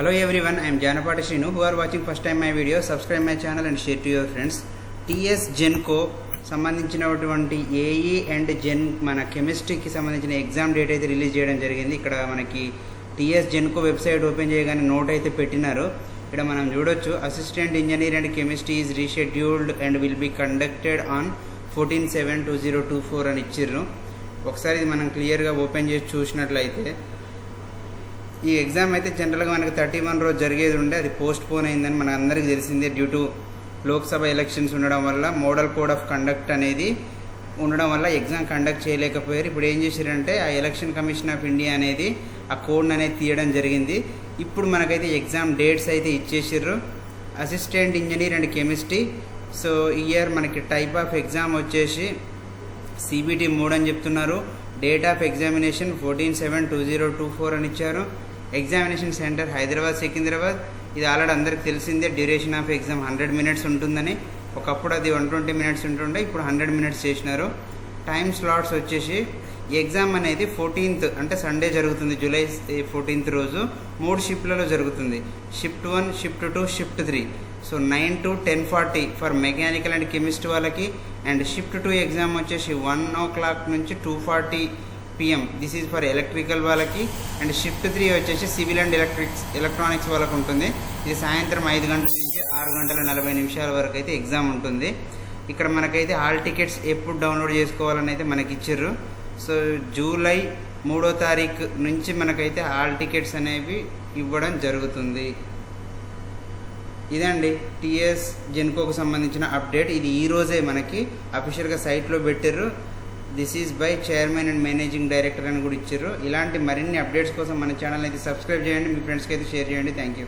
Hello everyone, I am Janapati Srinu. Who are watching first time my video, subscribe my channel and share to your friends. TS Genco సంబంధించినటువంటి AE and జెన్ మన కెమిస్ట్రీకి సంబంధించిన exam date అయితే release చేయడం జరిగింది. ఇక్కడ మనకి TS Genco website open చేయగానే note అయితే పెట్టినారు. ఇక్కడ మనం చూడొచ్చు, assistant engineer and chemistry is rescheduled and will be conducted on 14/7/2024 అని ఇచ్చిర్రు. ఒకసారి ఇది మనం క్లియర్గా ఓపెన్ చేసి చూసినట్లయితే ఈ ఎగ్జామ్ అయితే జనరల్గా మనకి 31 రోజు జరిగేది ఉండే, అది పోస్ట్ పోన్ అయిందని మన అందరికీ తెలిసిందే. డ్యూ టు లోక్సభ ఎలక్షన్స్ ఉండడం వల్ల మోడల్ కోడ్ ఆఫ్ కండక్ట్ అనేది ఉండడం వల్ల ఎగ్జామ్ కండక్ట్ చేయలేకపోయారు. ఇప్పుడు ఏం చేశారంటే ఆ ఎలక్షన్ కమిషన్ ఆఫ్ ఇండియా అనేది ఆ కోడ్ అనేది తీయడం జరిగింది. ఇప్పుడు మనకైతే ఎగ్జామ్ డేట్స్ అయితే ఇచ్చేసారు. Assistant engineer and chemistry. So year మనకి టైప్ ఆఫ్ ఎగ్జామ్ వచ్చేసి CBT 3 అని చెప్తున్నారు. డేట్ ఆఫ్ ఎగ్జామినేషన్ 14/7/2024 అని ఇచ్చారు. Examination centre Hyderabad, Secunderabad. ఇది ఆల్రెడీ అందరికి తెలిసిందే. డ్యూరేషన్ ఆఫ్ ఎగ్జామ్ 100 minutes ఉంటుందని. ఒకప్పుడు అది 120 minutes ఉంటుండే, ఇప్పుడు 100 minutes చేసినారు. టైం స్లాట్స్ వచ్చేసి ఎగ్జామ్ అనేది 14th అంటే సండే జరుగుతుంది, జూలై 14th రోజు 3 షిఫ్ట్లలో జరుగుతుంది. Shift 1, shift 2, shift 3. So 9 to 10:40 for mechanical and chemistry వాళ్ళకి. అండ్ షిఫ్ట్ 2 ఎగ్జామ్ వచ్చేసి 1 o'clock నుంచి 2:40 PM. This is for electrical వాళ్ళకి. అండ్ షిఫ్ట్ 3 వచ్చేసి సివిల్ అండ్ ఎలక్ట్రానిక్స్ వాళ్ళకి ఉంటుంది. ఇది సాయంత్రం 5 గంటల నుంచి 6:40 వరకు అయితే ఎగ్జామ్ ఉంటుంది. ఇక్కడ మనకైతే హాల్ టికెట్స్ ఎప్పుడు డౌన్లోడ్ చేసుకోవాలని అయితే మనకి ఇచ్చారు. సో జూలై 3వ తారీఖు నుంచి మనకైతే హాల్ టికెట్స్ అనేవి ఇవ్వడం జరుగుతుంది. ఇదండి టీఎస్ జెన్కోకు సంబంధించిన అప్డేట్. ఇది ఈరోజే మనకి అఫీషియల్గా సైట్లో పెట్టారు. This is by chairman and managing director అని కూడా ఇచ్చారు. ఇలాంటి మరిన్ని అప్డేట్స్ కోసం మన ఛానల్ అయితే సబ్స్క్రైబ్ చేయండి, మీ ఫ్రెండ్స్కి అయితే షేర్ చేయండి. Thank you.